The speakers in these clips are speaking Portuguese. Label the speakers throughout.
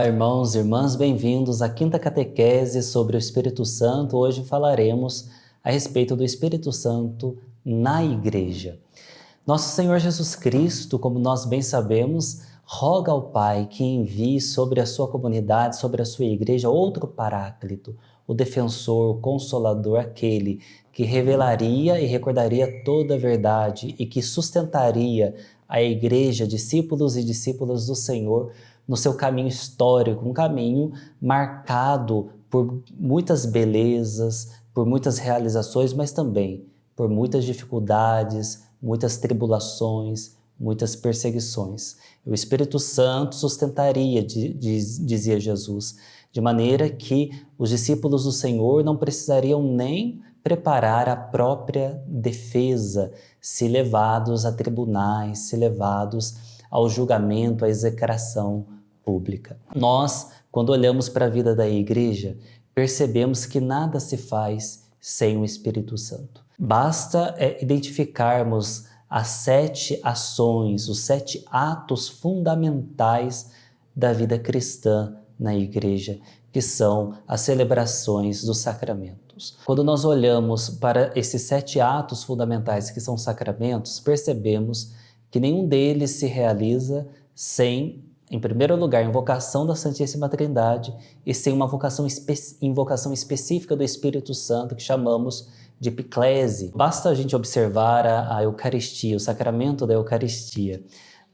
Speaker 1: Olá, irmãos e irmãs, bem-vindos à quinta catequese sobre o Espírito Santo. Hoje falaremos a respeito do Espírito Santo na Igreja. Nosso Senhor Jesus Cristo, como nós bem sabemos, roga ao Pai que envie sobre a sua comunidade, sobre a sua Igreja, outro Paráclito, o defensor, o consolador, aquele que revelaria e recordaria toda a verdade e que sustentaria a Igreja, discípulos e discípulas do Senhor, no seu caminho histórico, um caminho marcado por muitas belezas, por muitas realizações, mas também por muitas dificuldades, muitas tribulações, muitas perseguições. O Espírito Santo sustentaria, dizia Jesus, de maneira que os discípulos do Senhor não precisariam nem preparar a própria defesa, se levados a tribunais, se levados ao julgamento, à execração pública. Nós, quando olhamos para a vida da Igreja, percebemos que nada se faz sem o Espírito Santo. Basta identificarmos as 7 ações, os 7 atos fundamentais da vida cristã na Igreja, que são as celebrações dos sacramentos. Quando nós olhamos para esses 7 atos fundamentais que são sacramentos, percebemos que nenhum deles se realiza sem, em primeiro lugar, a invocação da Santíssima Trindade e sem uma invocação específica do Espírito Santo, que chamamos de epiclese. Basta a gente observar a Eucaristia, o sacramento da Eucaristia.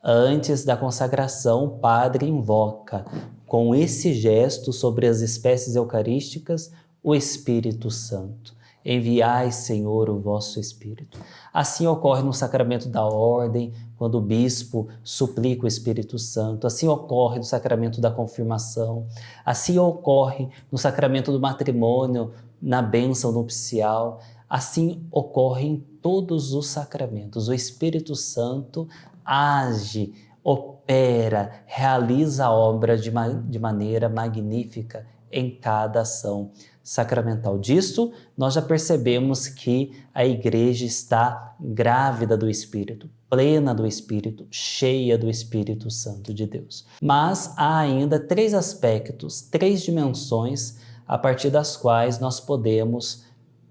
Speaker 1: Antes da consagração, o padre invoca, com esse gesto sobre as espécies eucarísticas, o Espírito Santo. Enviai, Senhor, o vosso Espírito. Assim ocorre no sacramento da ordem, quando o bispo suplica o Espírito Santo. Assim ocorre no sacramento da confirmação. Assim ocorre no sacramento do matrimônio, na bênção nupcial. Assim ocorre em todos os sacramentos. O Espírito Santo age, opera, realiza a obra de maneira magnífica em cada ação sacramental. Disto, nós já percebemos que a Igreja está grávida do Espírito, plena do Espírito, cheia do Espírito Santo de Deus. Mas há ainda 3 aspectos, 3 dimensões a partir das quais nós podemos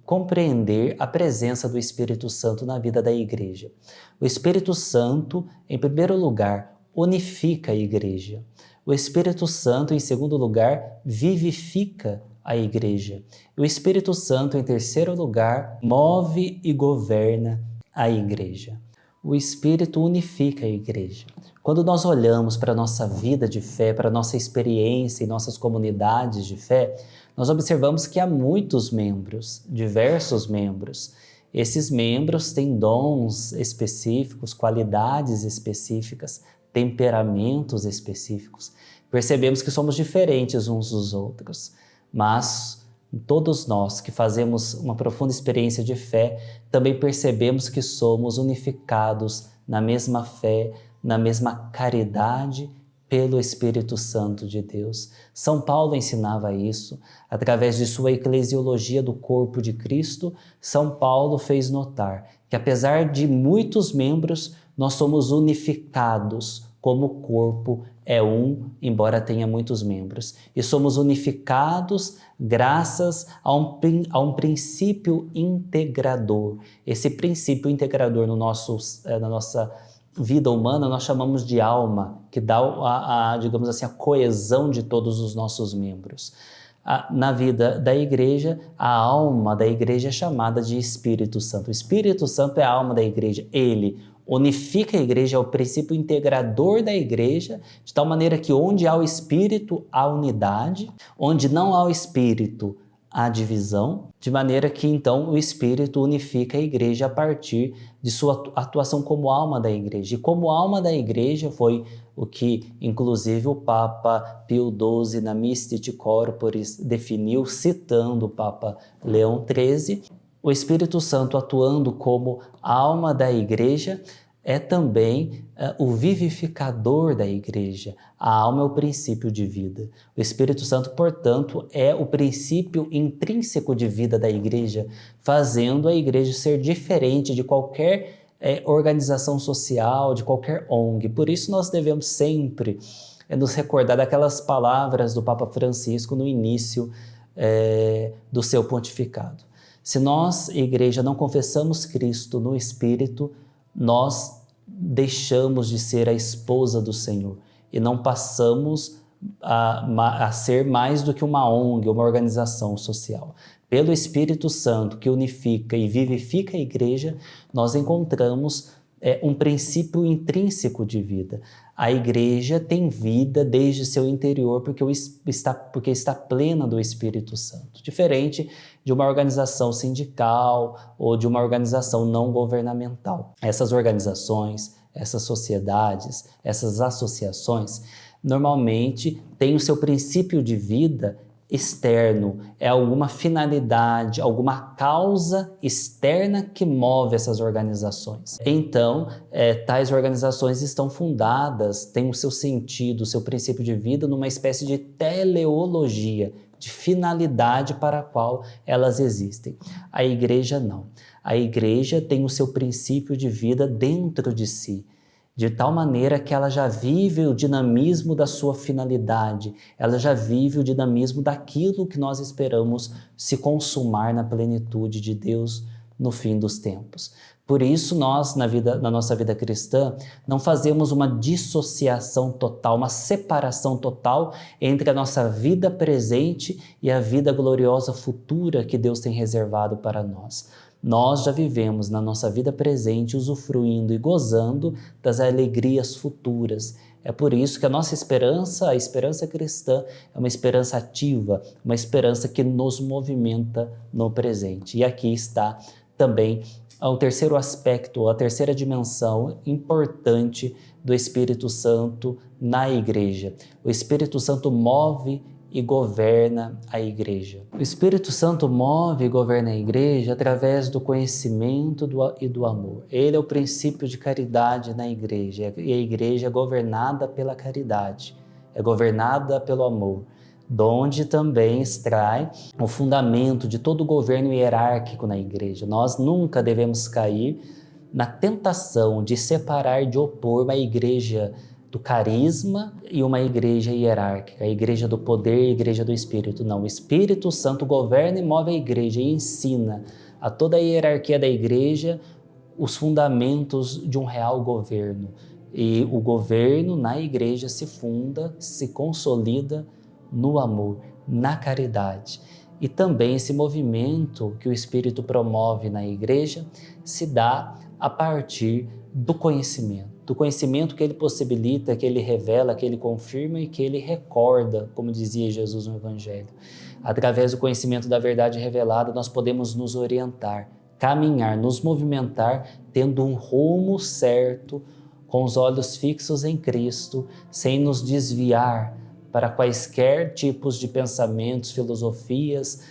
Speaker 1: compreender a presença do Espírito Santo na vida da Igreja. O Espírito Santo, em primeiro lugar, unifica a Igreja. O Espírito Santo, em segundo lugar, vivifica a Igreja. O Espírito Santo, em terceiro lugar, move e governa a Igreja. O Espírito unifica a Igreja. Quando nós olhamos para a nossa vida de fé, para a nossa experiência em nossas comunidades de fé, nós observamos que há muitos membros, diversos membros. Esses membros têm dons específicos, qualidades específicas, temperamentos específicos. Percebemos que somos diferentes uns dos outros, mas todos nós que fazemos uma profunda experiência de fé, também percebemos que somos unificados na mesma fé, na mesma caridade pelo Espírito Santo de Deus. São Paulo ensinava isso. Através de sua eclesiologia do corpo de Cristo, São Paulo fez notar que apesar de muitos membros, nós somos unificados como o corpo é um, embora tenha muitos membros. E somos unificados graças a um princípio integrador. Esse princípio integrador na nossa vida humana nós chamamos de alma, que dá digamos assim, a coesão de todos os nossos membros. Na vida da Igreja, a alma da Igreja é chamada de Espírito Santo. O Espírito Santo é a alma da Igreja. Ele unifica a Igreja, é o princípio integrador da Igreja, de tal maneira que onde há o Espírito, há unidade, onde não há o Espírito, há divisão, de maneira que então o Espírito unifica a Igreja a partir de sua atuação como alma da Igreja. E como alma da Igreja foi o que, inclusive, o Papa Pio XII, na Mystic Corporis, definiu, citando o Papa Leão XIII, o Espírito Santo atuando como alma da Igreja é também o vivificador da Igreja. A alma é o princípio de vida. O Espírito Santo, portanto, é o princípio intrínseco de vida da Igreja, fazendo a Igreja ser diferente de qualquer organização social, de qualquer ONG. Por isso nós devemos sempre é nos recordar daquelas palavras do Papa Francisco no início do seu pontificado. Se nós, Igreja, não confessamos Cristo no Espírito, nós deixamos de ser a esposa do Senhor e não passamos a ser mais do que uma ONG, uma organização social. Pelo Espírito Santo, que unifica e vivifica a Igreja, nós encontramos um princípio intrínseco de vida. A Igreja tem vida desde seu interior porque está plena do Espírito Santo, diferente de uma organização sindical ou de uma organização não governamental. Essas organizações, essas sociedades, essas associações, normalmente têm o seu princípio de vida externo, é alguma finalidade, alguma causa externa que move essas organizações. Então, tais organizações estão fundadas, têm o seu sentido, o seu princípio de vida numa espécie de teleologia, de finalidade para a qual elas existem. A Igreja não. A Igreja tem o seu princípio de vida dentro de si, de tal maneira que ela já vive o dinamismo da sua finalidade, ela já vive o dinamismo daquilo que nós esperamos se consumar na plenitude de Deus no fim dos tempos. Por isso nós, na nossa vida cristã, não fazemos uma dissociação total, uma separação total entre a nossa vida presente e a vida gloriosa futura que Deus tem reservado para nós. Nós já vivemos na nossa vida presente usufruindo e gozando das alegrias futuras. É por isso que a nossa esperança, a esperança cristã, é uma esperança ativa, uma esperança que nos movimenta no presente. E aqui está também o terceiro aspecto, a terceira dimensão importante do Espírito Santo na Igreja. O Espírito Santo move e governa a Igreja. O Espírito Santo move e governa a Igreja através do conhecimento e do amor. Ele é o princípio de caridade na Igreja, e a Igreja é governada pela caridade, é governada pelo amor, donde também extrai o fundamento de todo o governo hierárquico na Igreja. Nós nunca devemos cair na tentação de separar, de opor uma Igreja do carisma e uma Igreja hierárquica, a Igreja do poder e a Igreja do Espírito. Não, o Espírito Santo governa e move a Igreja e ensina a toda a hierarquia da Igreja os fundamentos de um real governo. E o governo na Igreja se funda, se consolida no amor, na caridade. E também esse movimento que o Espírito promove na Igreja se dá a partir do conhecimento que ele possibilita, que ele revela, que ele confirma e que ele recorda, como dizia Jesus no Evangelho. Através do conhecimento da verdade revelada, nós podemos nos orientar, caminhar, nos movimentar, tendo um rumo certo, com os olhos fixos em Cristo, sem nos desviar para quaisquer tipos de pensamentos, filosofias,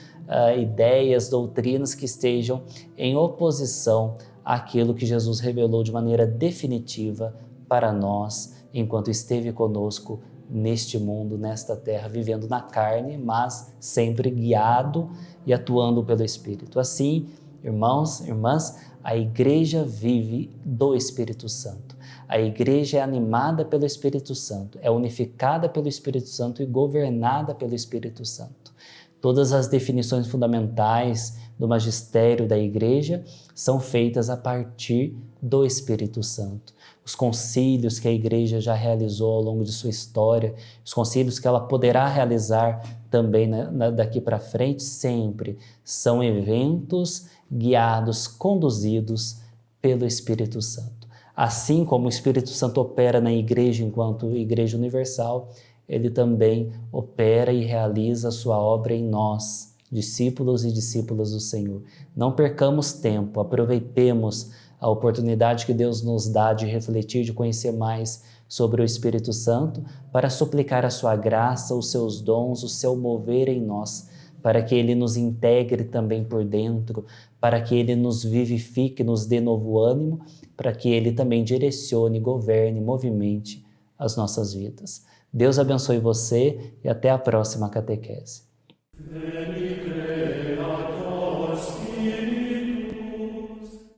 Speaker 1: ideias, doutrinas que estejam em oposição àquilo que Jesus revelou de maneira definitiva para nós, enquanto esteve conosco neste mundo, nesta terra, vivendo na carne, mas sempre guiado e atuando pelo Espírito. Assim, irmãos, irmãs, a Igreja vive do Espírito Santo. A Igreja é animada pelo Espírito Santo, é unificada pelo Espírito Santo e governada pelo Espírito Santo. Todas as definições fundamentais do magistério da Igreja são feitas a partir do Espírito Santo. Os concílios que a Igreja já realizou ao longo de sua história, os concílios que ela poderá realizar também daqui para frente, sempre são eventos guiados, conduzidos pelo Espírito Santo. Assim como o Espírito Santo opera na Igreja enquanto Igreja Universal, ele também opera e realiza a sua obra em nós, discípulos e discípulas do Senhor. Não percamos tempo, aproveitemos a oportunidade que Deus nos dá de refletir, de conhecer mais sobre o Espírito Santo, para suplicar a sua graça, os seus dons, o seu mover em nós, para que Ele nos integre também por dentro, para que Ele nos vivifique, nos dê novo ânimo, para que Ele também direcione, governe, movimente as nossas vidas. Deus abençoe você e até a próxima catequese.